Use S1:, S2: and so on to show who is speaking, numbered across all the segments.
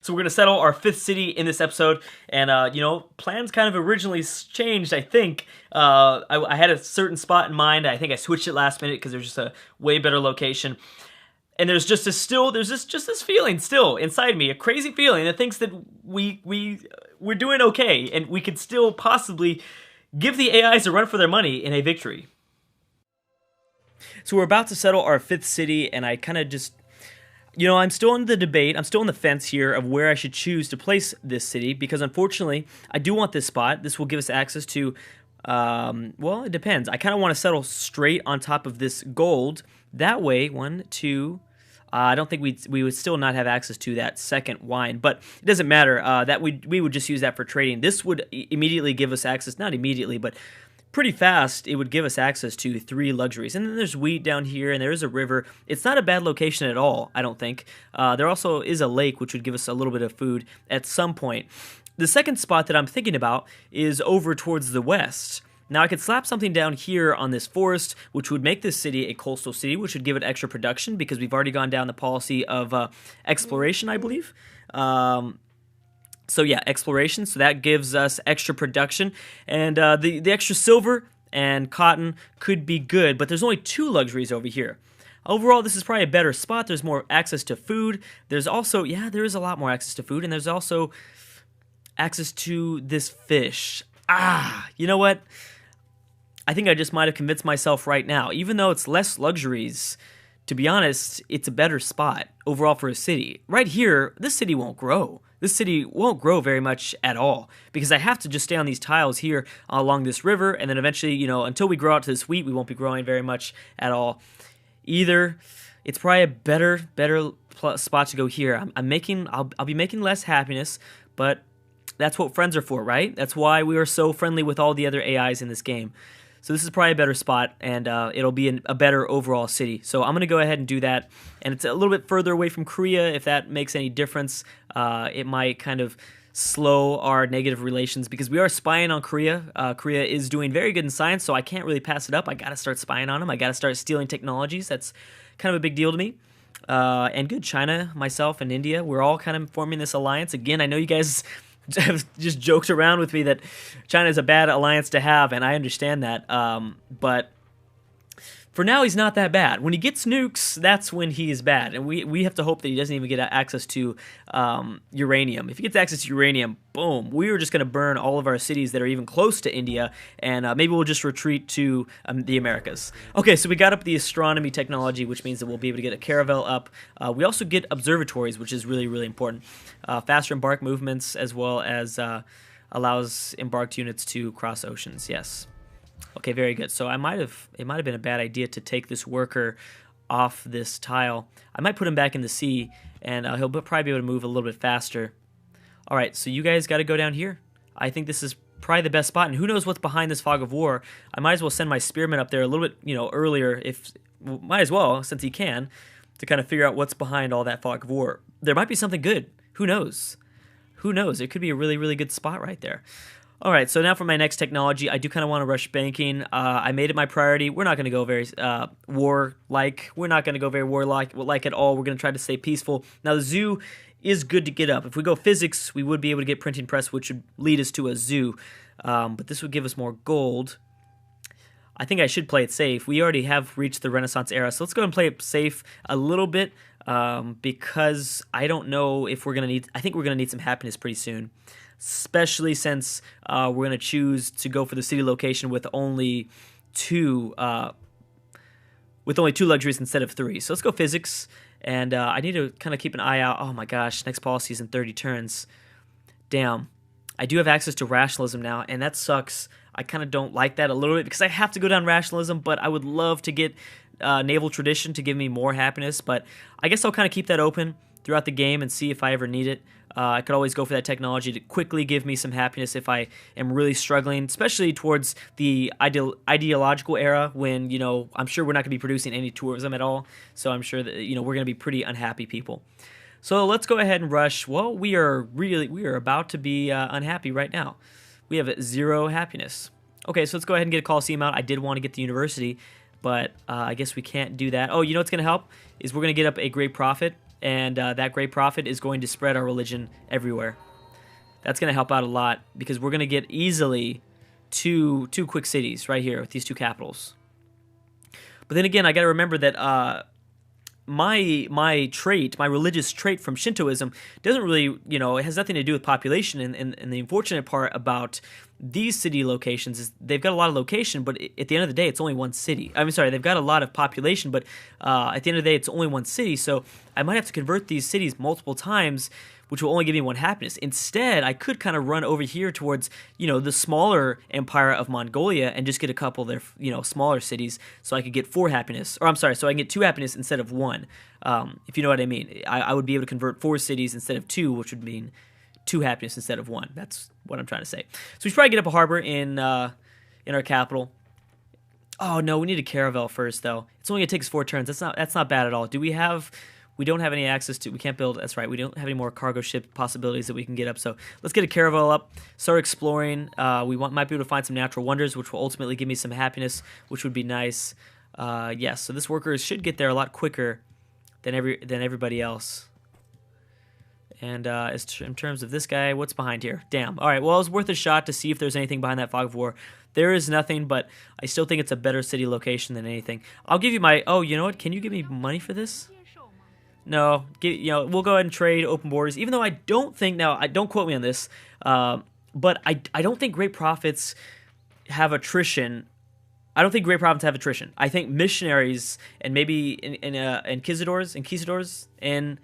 S1: So we're going to settle our fifth city in this episode, and, plans kind of originally changed, I think. I had a certain spot in mind. I think I switched it last minute because there's just a way better location. And there's just this feeling still inside me, a crazy feeling that thinks that we're doing okay, and we could still possibly give the AIs a run for their money in a victory. So we're about to settle our fifth city, and I kind of just... I'm still in the debate, I'm still on the fence here of where I should choose to place this city, because unfortunately, I do want this spot. This will give us access to, it depends. I kind of want to settle straight on top of this gold. That way, I don't think we would still not have access to that second wine, but it doesn't matter. That we would just use that for trading. This would immediately give us access, not immediately, but pretty fast, it would give us access to 3 luxuries. And then there's wheat down here, and there is a river. It's not a bad location at all, I don't think. There also is a lake, which would give us a little bit of food at some point. The second spot that I'm thinking about is over towards the west. Now, I could slap something down here on this forest, which would make this city a coastal city, which would give it extra production, because we've already gone down the policy of exploration, I believe. So yeah, exploration, so that gives us extra production, and the extra silver and cotton could be good, but there's only 2 luxuries over here. Overall, this is probably a better spot. There's more access to food. There's also, there is a lot more access to food, and there's also access to this fish. You know what? I think I just might have convinced myself right now. Even though it's less luxuries, to be honest, it's a better spot overall for a city. Right here, this city won't grow. This city won't grow very much at all, because I have to just stay on these tiles here along this river, and then eventually, until we grow out to this wheat, we won't be growing very much at all either. It's probably a better spot to go here. I'll be making less happiness, but that's what friends are for, right? That's why we are so friendly with all the other AIs in this game. So this is probably a better spot, and it'll be a better overall city. So I'm going to go ahead and do that. And it's a little bit further away from Korea. If that makes any difference, it might kind of slow our negative relations, because we are spying on Korea. Korea is doing very good in science, so I can't really pass it up. I got to start spying on them. I got to start stealing technologies. That's kind of a big deal to me. And good, China, myself, and India, we're all kind of forming this alliance. Again, I know you guys have just joked around with me that China is a bad alliance to have, and I understand that. But for now, he's not that bad. When he gets nukes, that's when he is bad, and we have to hope that he doesn't even get access to uranium. If he gets access to uranium, boom, we are just going to burn all of our cities that are even close to India, and maybe we'll just retreat to the Americas. Okay, so we got up the astronomy technology, which means that we'll be able to get a caravel up. We also get observatories, which is really, really important. Faster embark movements, as well as allows embarked units to cross oceans, yes. Okay, very good. So it might have been a bad idea to take this worker off this tile. I might put him back in the sea, and he'll probably be able to move a little bit faster. All right, so you guys got to go down here. I think this is probably the best spot, and who knows what's behind this fog of war. I might as well send my spearman up there a little bit, earlier, might as well, since he can, to kind of figure out what's behind all that fog of war. There might be something good. Who knows? Who knows? It could be a really, really good spot right there. All right, so now for my next technology, I do kind of want to rush banking. I made it my priority. We're not going to go very war-like. We're not going to go very war-like at all. We're going to try to stay peaceful. Now, the zoo is good to get up. If we go physics, we would be able to get printing press, which would lead us to a zoo. But this would give us more gold. I think I should play it safe. We already have reached the Renaissance era, so let's go and play it safe a little bit, because I don't know if we're going to need... I think we're going to need some happiness pretty soon, especially since we're going to choose to go for the city location with only 2 luxuries instead of 3. So let's go physics, and I need to kind of keep an eye out. Oh my gosh, next policy is in 30 turns. Damn. I do have access to rationalism now, and that sucks. I kind of don't like that a little bit, because I have to go down rationalism, but I would love to get naval tradition to give me more happiness, but I guess I'll kind of keep that open throughout the game and see if I ever need it. I could always go for that technology to quickly give me some happiness if I am really struggling, especially towards the ideological era when, I'm sure we're not going to be producing any tourism at all, so I'm sure that, we're going to be pretty unhappy people. So let's go ahead and rush. Well, we are about to be unhappy right now. We have 0 happiness. Okay, so let's go ahead and get a Coliseum out. I did want to get the university, but I guess we can't do that. Oh, you know what's going to help? Is we're going to get up a great profit. and that great prophet is going to spread our religion everywhere. That's going to help out a lot because we're going to get easily two quick cities right here with these two capitals. But then again, I got to remember that my trait, my religious trait from Shintoism doesn't really, it has nothing to do with population. And the unfortunate part about these city locations is they've got a lot of location, but at the end of the day, it's only one city. I'm sorry, they've got a lot of population, but at the end of the day, it's only one city. So I might have to convert these cities multiple times, which will only give me one happiness. Instead, I could kind of run over here towards, the smaller empire of Mongolia and just get a couple of their, smaller cities so I could get 4 happiness. Or I'm sorry, so I can get 2 happiness instead of 1, if you know what I mean. I would be able to convert 4 cities instead of 2, which would mean 2 happiness instead of 1. That's what I'm trying to say. So we should probably get up a harbor in our capital. Oh, no, we need a caravel first, though. It's only going to take us 4 turns. That's not bad at all. We don't have any access to, we can't build, that's right, we don't have any more cargo ship possibilities that we can get up, so let's get a caravel up, start exploring. Might be able to find some natural wonders, which will ultimately give me some happiness, which would be nice. Yes, so this worker should get there a lot quicker than everybody else. And in terms of this guy, what's behind here? Damn. All right, well, it was worth a shot to see if there's anything behind that fog of war. There is nothing, but I still think it's a better city location than anything. I'll give you my, oh, you know what? Can you give me money for this? No, we'll go ahead and trade open borders, even though I don't think, now, don't quote me on this, but I don't think great prophets have attrition. I don't think great prophets have attrition. I think missionaries and maybe inquisitors, and,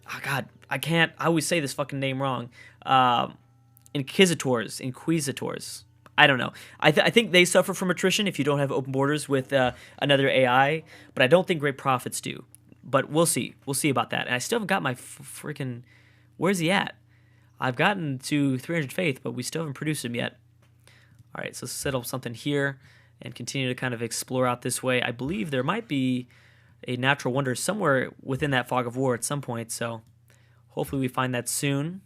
S1: oh God, I always say this fucking name wrong, inquisitors, I don't know. I think they suffer from attrition if you don't have open borders with another AI, but I don't think great prophets do. But we'll see. We'll see about that. And I still haven't got my freaking... Where's he at? I've gotten to 300 faith, but we still haven't produced him yet. All right, so settle something here and continue to kind of explore out this way. I believe there might be a natural wonder somewhere within that fog of war at some point, so hopefully we find that soon.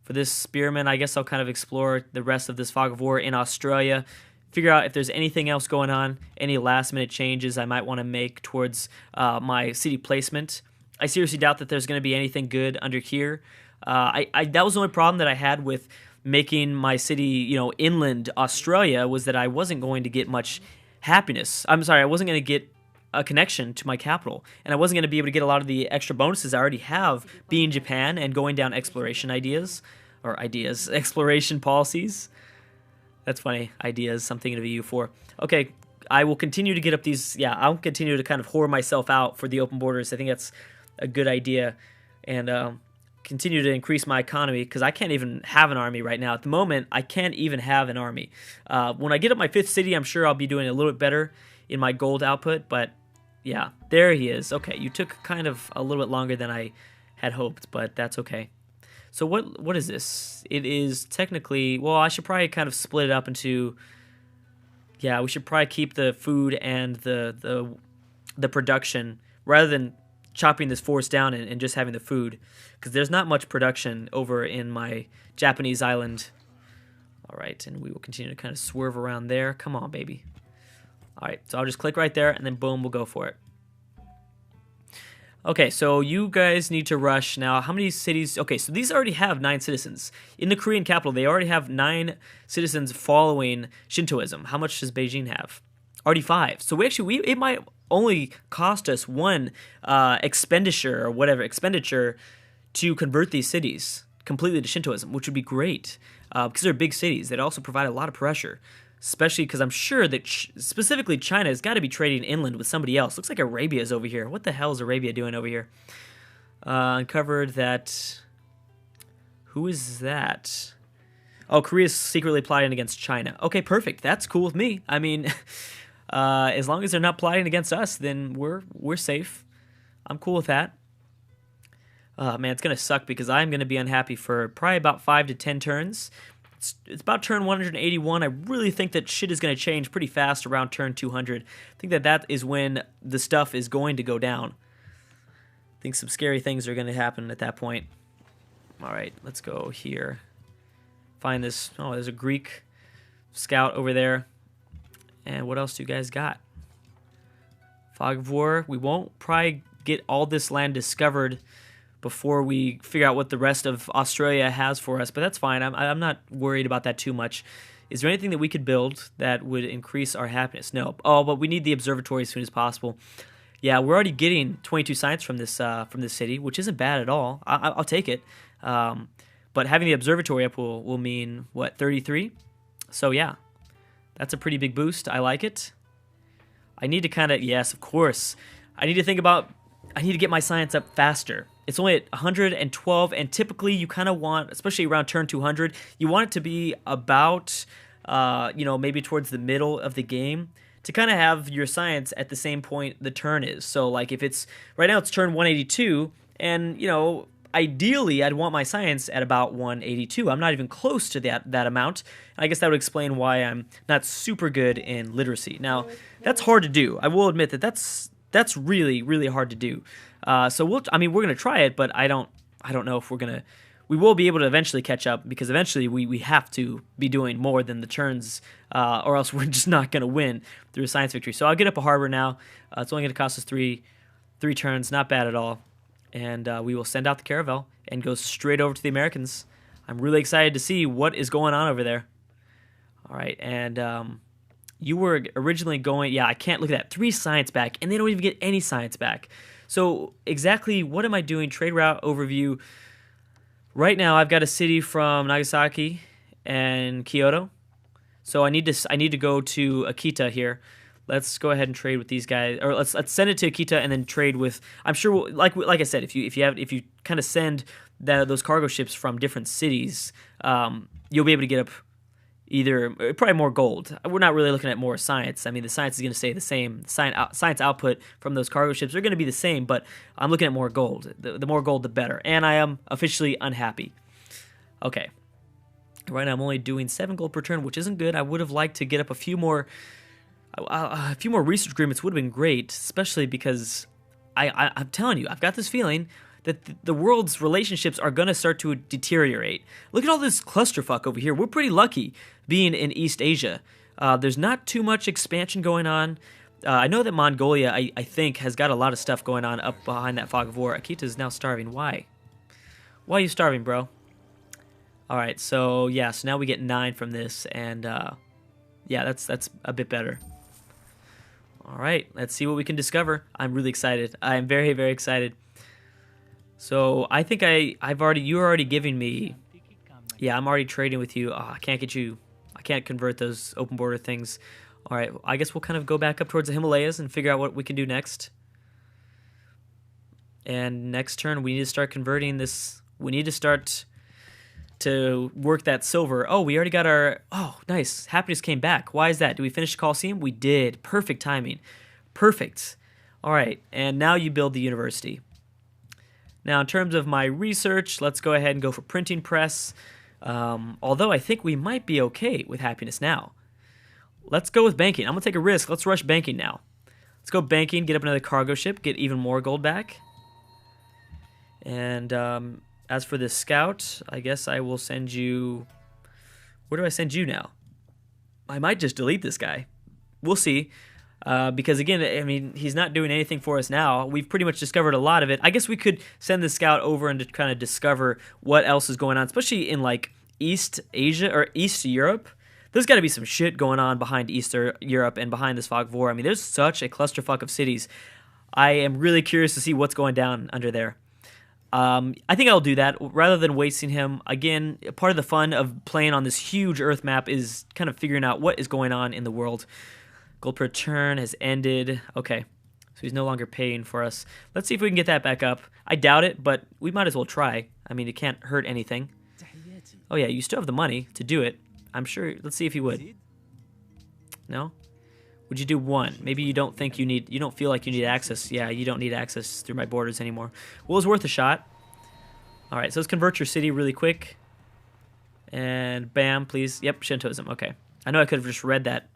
S1: For this spearman, I guess I'll kind of explore the rest of this fog of war in Australia, figure out if there's anything else going on, any last-minute changes I might want to make towards my city placement. I seriously doubt that there's going to be anything good under here. That was the only problem that I had with making my city, inland Australia, was that I wasn't going to get much happiness. I'm sorry, I wasn't going to get a connection to my capital, and I wasn't going to be able to get a lot of the extra bonuses I already have being Japan and going down exploration exploration policies. That's funny. Ideas, I'm thinking of EU for. Okay, I will continue to get up these... Yeah, I'll continue to kind of whore myself out for the open borders. I think that's a good idea. And continue to increase my economy, because I can't even have an army right now. At the moment, I can't even have an army. When I get up my 5th city, I'm sure I'll be doing a little bit better in my gold output. But yeah, there he is. Okay, you took kind of a little bit longer than I had hoped, but that's okay. So what is this? It is technically... Well, I should probably kind of split it up into... Yeah, we should probably keep the food and the production, rather than chopping this forest down and just having the food, because there's not much production over in my Japanese island. All right, and we will continue to kind of swerve around there. Come on, baby. All right, so I'll just click right there, and then boom, we'll go for it. Okay, so you guys need to rush now. How many cities? Okay, so these already have 9 citizens. In the Korean capital, they already have 9 citizens following Shintoism. How much does Beijing have? Already 5. So it might only cost us 1 expenditure to convert these cities completely to Shintoism, which would be great, because they're big cities. They'd also provide a lot of pressure, especially because I'm sure that specifically China has got to be trading inland with somebody else. Looks like Arabia is over here. What the hell is Arabia doing over here? Uncovered that... Who is that? Oh, Korea's secretly plotting against China. Okay, perfect. That's cool with me. I mean, as long as they're not plotting against us, then we're safe. I'm cool with that. Man, it's going to suck because I'm going to be unhappy for probably about 5 to 10 turns. It's about turn 181. I really think that shit is going to change pretty fast around turn 200. I think that is when the stuff is going to go down. I think some scary things are going to happen at that point. All right, let's go here. Find this. Oh, there's a Greek scout over there. And what else do you guys got? Fog of War. We won't probably get all this land discovered before we figure out what the rest of Australia has for us, but that's fine. I'm not worried about that too much. Is there anything that we could build that would increase our happiness? No. Oh, but we need the observatory as soon as possible. Yeah, we're already getting 22 science from this city, which isn't bad at all. I'll take it. But having the observatory up will mean, what, 33? So yeah, that's a pretty big boost. I like it. I need to kind of, yes, of course. I need to get my science up faster. It's only at 112, and typically you kind of want, especially around turn 200, you want it to be about, maybe towards the middle of the game to kind of have your science at the same point the turn is. So, like, if it's, right now it's turn 182, and, ideally I'd want my science at about 182. I'm not even close to that amount. I guess that would explain why I'm not super good in literacy. Now, that's hard to do. I will admit that's really, really hard to do. So we're going to try it, but I don't know if we will be able to eventually catch up, because eventually we have to be doing more than the turns, or else we're just not going to win through a science victory. So I'll get up a harbor now. It's only going to cost us three turns, not bad at all. And we will send out the caravel and go straight over to the Americans. I'm really excited to see what is going on over there. All right, and you were originally going, yeah, I can't look at that. 3 science back, and they don't even get any science back. So exactly what am I doing? Trade route overview. Right now I've got a city from Nagasaki and Kyoto. So I need to go to Akita here. Let's go ahead and trade with these guys, or let's send it to Akita and then trade with. I'm sure, like I said, if you kind of send those cargo ships from different cities, you'll be able to get up either probably more gold. We're not really looking at more science. I mean, the science is going to stay the same. Science output from those cargo ships are going to be the same, but I'm looking at more gold. The more gold, the better. And I am officially unhappy. Okay. Right now I'm only doing 7 gold per turn, which isn't good. I would have liked to get up a few more research agreements. Would have been great, especially because I'm telling you, I've got this feeling that the world's relationships are going to start to deteriorate. Look at all this clusterfuck over here. We're pretty lucky being in East Asia. There's not too much expansion going on. I know that Mongolia, I think, has got a lot of stuff going on up behind that fog of war. Akita is now starving. Why? Why are you starving, bro? All right, so yeah, so now we get 9 from this, and yeah, that's a bit better. All right, let's see what we can discover. I'm really excited. I'm very, very excited. So I think you're already giving me, yeah, I'm already trading with you. Oh, I can't convert those open border things. All right, I guess we'll kind of go back up towards the Himalayas and figure out what we can do next. And next turn, we need to start converting this. We need to start to work that silver. Oh, we already got our, oh, nice. Happiness came back. Why is that? Did we finish the Coliseum? We did. Perfect timing. Perfect. All right, and now you build the university. Now, in terms of my research, let's go ahead and go for printing press. Although I think we might be okay with happiness now. Let's go with banking. I'm going to take a risk. Let's rush banking now. Let's go banking, get up another cargo ship, get even more gold back. And as for the scout, I guess I will send you... Where do I send you now? I might just delete this guy. We'll see. Because again, I mean, he's not doing anything for us now. We've pretty much discovered a lot of it. I guess we could send the scout over and to kind of discover what else is going on, especially in like East Asia or East Europe. There's got to be some shit going on behind Eastern Europe and behind this fog of war. I mean, there's such a clusterfuck of cities. I am really curious to see what's going down under there. I think I'll do that rather than wasting him. Again, part of the fun of playing on this huge Earth map is kind of figuring out what is going on in the world. Gold per turn has ended. Okay, so he's no longer paying for us. Let's see if we can get that back up. I doubt it, but we might as well try. I mean, it can't hurt anything. Oh yeah, you still have the money to do it. I'm sure. Let's see if you would. No? Would you do 1? Maybe you don't think you don't feel like you need access. Yeah, you don't need access through my borders anymore. Well, it was worth a shot. All right, so let's convert your city really quick. And bam, please. Yep, Shintoism. Okay. I know I could have just read that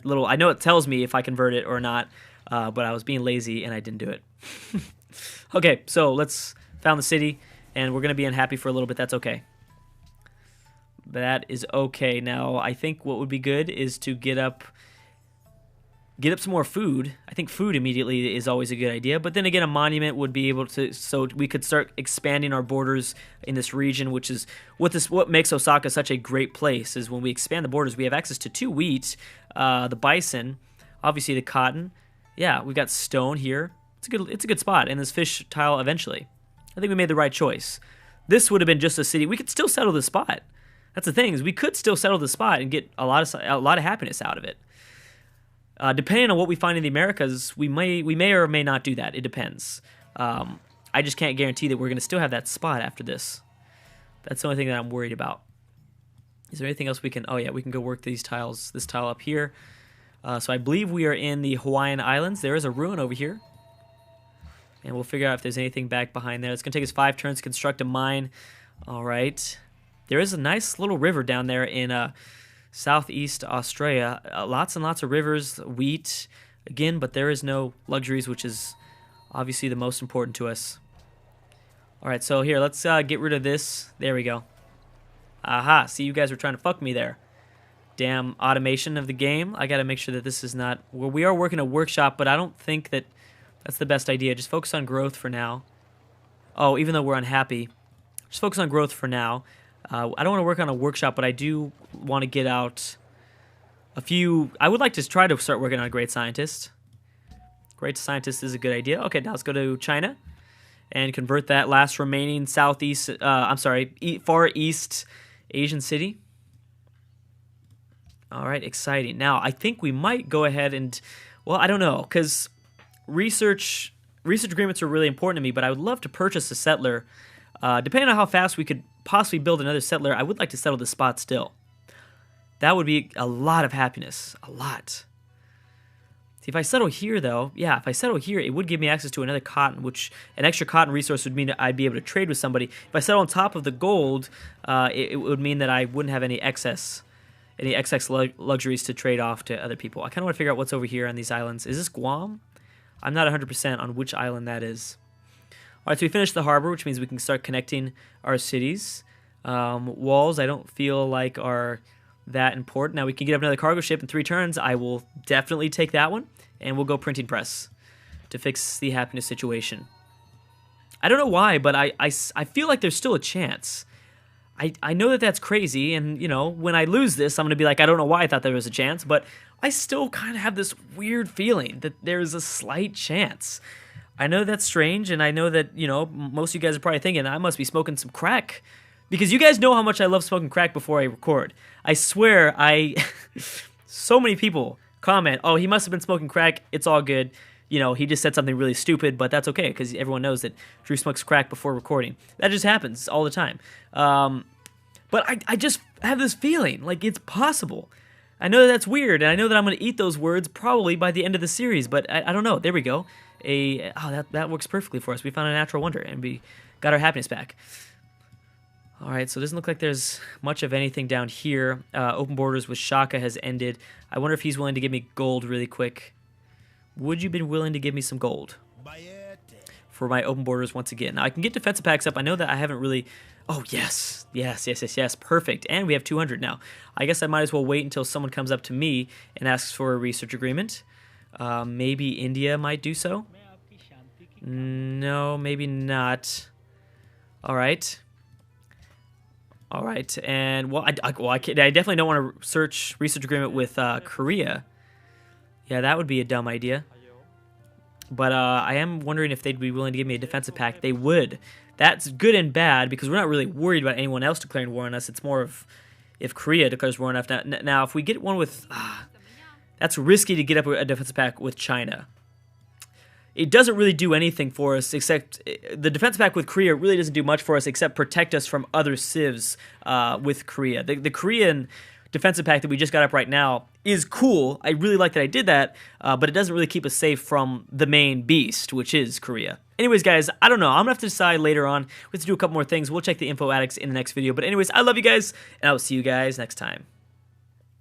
S1: little... I know it tells me if I convert it or not, but I was being lazy and I didn't do it. Okay, so let's found the city, and we're going to be unhappy for a little bit. That's okay. That is okay. Now, I think what would be good is to get up... get up some more food. I think food immediately is always a good idea. But then again, a monument would be able to, so we could start expanding our borders in this region, which is what makes Osaka such a great place. Is when we expand the borders, we have access to 2 wheat, the bison, obviously the cotton. Yeah, we've got stone here. It's a good spot, and this fish tile eventually. I think we made the right choice. This would have been just a city. We could still settle the spot. That's the thing, is we could still settle the spot and get a lot of happiness out of it. Depending on what we find in the Americas, we may or may not do that. It depends. I just can't guarantee that we're going to still have that spot after this. That's the only thing that I'm worried about. Is there anything else we can... Oh, yeah, we can go work these tiles. This tile up here. So I believe we are in the Hawaiian Islands. There is a ruin over here. And we'll figure out if there's anything back behind there. It's going to take us 5 turns to construct a mine. All right. There is a nice little river down there in... Southeast Australia, lots and lots of rivers, wheat, again, but there is no luxuries, which is obviously the most important to us. All right, so here, let's get rid of this. There we go. Aha, see, you guys were trying to fuck me there. Damn automation of the game. I got to make sure that this is not... Well, we are working a workshop, but I don't think that that's the best idea. Just focus on growth for now. Oh, even though we're unhappy, just focus on growth for now. I don't want to work on a workshop, but I do want to get out a few... I would like to try to start working on a great scientist. Great scientist is a good idea. Okay, now let's go to China and convert that last remaining southeast... Far East Asian city. All right, exciting. Now, I think we might go ahead and... Well, I don't know, because research agreements are really important to me, but I would love to purchase a settler. Depending on how fast we could possibly build another settler, I would like to settle this spot still. That would be a lot of happiness. A lot. See, if I settle here, though, yeah, if I settle here, it would give me access to another cotton, which an extra cotton resource would mean that I'd be able to trade with somebody. If I settle on top of the gold, it would mean that I wouldn't have any excess luxuries to trade off to other people. I kind of want to figure out what's over here on these islands. Is this Guam? I'm not 100% on which island that is. All right, so we finished the harbor, which means we can start connecting our cities. Walls, I don't feel like are that important. Now we can get up another cargo ship in 3 turns. I will definitely take that one, and we'll go printing press to fix the happiness situation. I don't know why, but I feel like there's still a chance. I know that that's crazy, and, you know, when I lose this, I'm going to be like, I don't know why I thought there was a chance, but I still kind of have this weird feeling that there's a slight chance. I know that's strange, and I know that, you know, most of you guys are probably thinking, I must be smoking some crack. Because you guys know how much I love smoking crack before I record. I swear, so many people comment, oh, he must have been smoking crack, it's all good. You know, he just said something really stupid, but that's okay, because everyone knows that Drew smokes crack before recording. That just happens all the time. But I just have this feeling, like it's possible. I know that's weird, and I know that I'm going to eat those words probably by the end of the series, but I don't know. There we go. That works perfectly for us. We found a natural wonder, and we got our happiness back. All right, so it doesn't look like there's much of anything down here. Open borders with Shaka has ended. I wonder if he's willing to give me gold really quick. Would you be willing to give me some gold for my open borders once again? Now, I can get defensive packs up. I know that I haven't really... Oh, yes. Yes. Perfect. And we have 200 now. I guess I might as well wait until someone comes up to me and asks for a research agreement. Maybe India might do so. No, maybe not. All right, and I definitely don't want to research agreement with Korea. Yeah, that would be a dumb idea. But I am wondering if they'd be willing to give me a defensive pact. They would. That's good and bad because we're not really worried about anyone else declaring war on us. It's more of if Korea declares war on us. Now, if we get one with... that's risky to get up a defensive pact with China. It doesn't really do anything for us except... The defensive pact with Korea really doesn't do much for us except protect us from other civs with Korea. The Korean defensive pact that we just got up right now is cool. I really like that I did that, but it doesn't really keep us safe from the main beast, which is Korea. Anyways, guys, I don't know. I'm going to have to decide later on. We have to do a couple more things. We'll check the info addicts in the next video. But anyways, I love you guys, and I will see you guys next time.